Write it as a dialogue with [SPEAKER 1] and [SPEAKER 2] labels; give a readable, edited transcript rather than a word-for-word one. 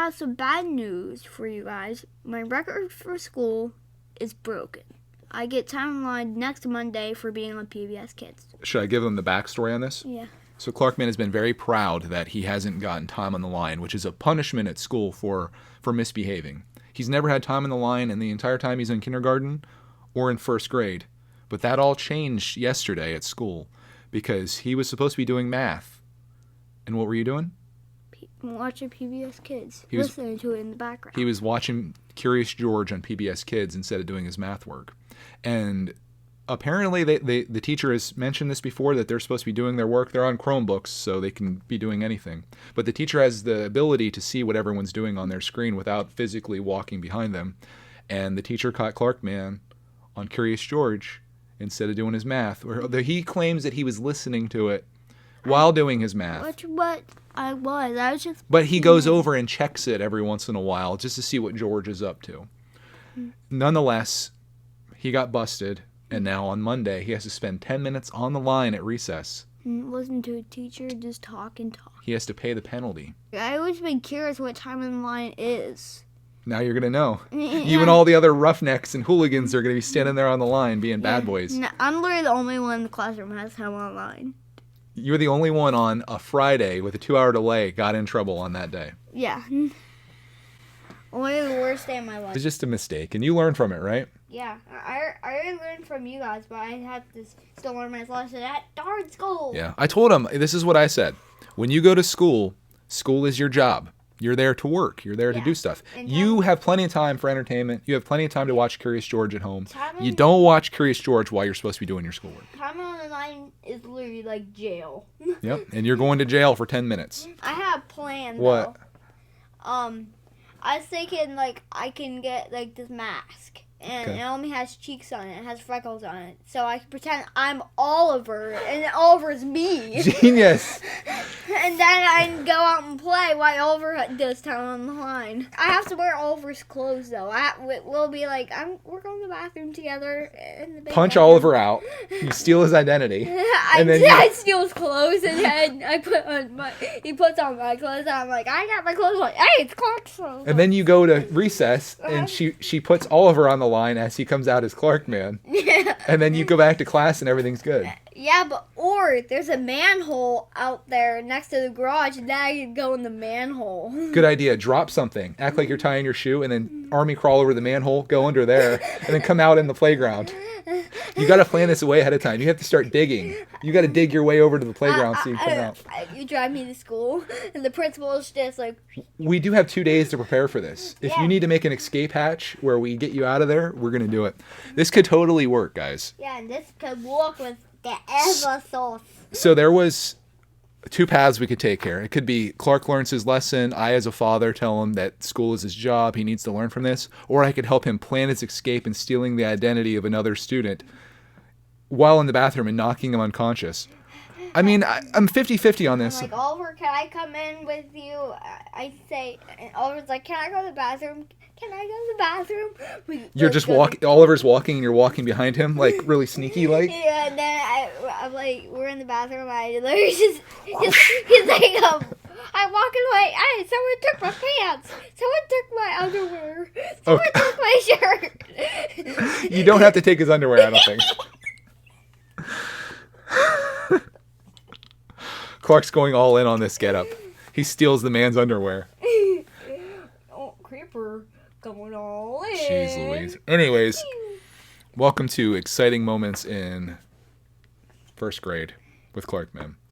[SPEAKER 1] have some bad news for you guys. My record for school is broken. I get timeline next Monday for being on PBS Kids.
[SPEAKER 2] Should I give them the backstory on this?
[SPEAKER 1] Yeah.
[SPEAKER 2] So Clarkman has been very proud that he hasn't gotten time on the line, which is a punishment at school for misbehaving. He's never had time on the line in the entire time he's in kindergarten or in first grade. But that all changed yesterday at school because he was supposed to be doing math. And what were you doing?
[SPEAKER 1] Watching PBS Kids.
[SPEAKER 2] He was
[SPEAKER 1] listening to it in the background.
[SPEAKER 2] He was watching Curious George on PBS Kids instead of doing his math work. And apparently the teacher has mentioned this before, that they're supposed to be doing their work. They're on Chromebooks, so they can be doing anything. But the teacher has the ability to see what everyone's doing on their screen without physically walking behind them. And the teacher caught Clarkman on Curious George instead of doing his math. He claims that he was listening to it while doing his math.
[SPEAKER 1] What I was just...
[SPEAKER 2] But he goes over and checks it every once in a while just to see what George is up to. Nonetheless, he got busted, and now on Monday he has to spend 10 minutes on the line at recess.
[SPEAKER 1] Listen to a teacher just talk and talk.
[SPEAKER 2] He has to pay the penalty.
[SPEAKER 1] I always been curious what time in line is.
[SPEAKER 2] Now you're going to know. Even all the other roughnecks and hooligans are going to be standing there on the line being bad boys.
[SPEAKER 1] No, I'm literally the only one in the classroom that has time online.
[SPEAKER 2] You're the only one on a Friday with a 2-hour delay got in trouble on that day.
[SPEAKER 1] Yeah. Only the worst day of my life.
[SPEAKER 2] It's just a mistake, and you learn from it, right?
[SPEAKER 1] Yeah. I already learned from you guys, but I had to still learn my lesson at darn school.
[SPEAKER 2] Yeah. I told him, this is what I said. When you go to school, school is your job. You're there to work. You're there to do stuff. You have plenty of time for entertainment. You have plenty of time to watch Curious George at home. You don't watch Curious George while you're supposed to be doing your schoolwork.
[SPEAKER 1] Time on the line is literally like jail.
[SPEAKER 2] Yep, and you're going to jail for 10 minutes.
[SPEAKER 1] I have a plan,
[SPEAKER 2] What?
[SPEAKER 1] though. I was thinking, like, I can get, like, this mask. And it only has cheeks on it. It has freckles on it. So I can pretend I'm Oliver, and Oliver's me.
[SPEAKER 2] Genius!
[SPEAKER 1] And then I can go out and play while Oliver does time on the line. I have to wear Oliver's clothes, though. We'll be like, we're going to the bathroom together. In the big
[SPEAKER 2] Punch
[SPEAKER 1] bathroom.
[SPEAKER 2] Oliver out. You steal his identity.
[SPEAKER 1] I steal his clothes, and then he puts on my clothes, and I'm like, I got my clothes on. Hey, it's Clark's clothes.
[SPEAKER 2] And then you go to recess, and she puts Oliver on the line as he comes out as Clarkman.
[SPEAKER 1] Yeah.
[SPEAKER 2] And then you go back to class, and everything's good.
[SPEAKER 1] Yeah, or there's a manhole out there next to the garage, and then I can go in the manhole.
[SPEAKER 2] Good idea. Drop something. Act like you're tying your shoe, and then army crawl over the manhole, go under there, and then come out in the playground. You got to plan this way ahead of time. You have to start digging. You got to dig your way over to the playground so you come out.
[SPEAKER 1] You drive me to school, and the principal is just like...
[SPEAKER 2] We do have 2 days to prepare for this. If you need to make an escape hatch where we get you out of there, we're going to do it. This could totally work, guys.
[SPEAKER 1] Yeah, and this could work with the applesauce.
[SPEAKER 2] So there was 2 paths we could take here. It could be Clark learns his lesson. I, as a father, tell him that school is his job. He needs to learn from this. Or I could help him plan his escape and stealing the identity of another student while in the bathroom and knocking him unconscious. I mean, I'm 50-50 on this.
[SPEAKER 1] I'm like, Oliver, can I come in with you? I say, and Oliver's like, can I go to the bathroom? Can I go to the bathroom?
[SPEAKER 2] You're just walking. Oliver's walking, and you're walking behind him, like really sneaky, like.
[SPEAKER 1] Yeah, and then I'm like, we're in the bathroom. I literally he's like, I'm walking away. Hey, someone took my pants. Someone took my underwear. Someone took my shirt.
[SPEAKER 2] You don't have to take his underwear, I don't think. Clark's going all in on this getup. He steals the man's underwear.
[SPEAKER 1] Oh, creeper. Going all in.
[SPEAKER 2] Jeez Louise. Anyways, welcome to exciting moments in first grade with Clarkman.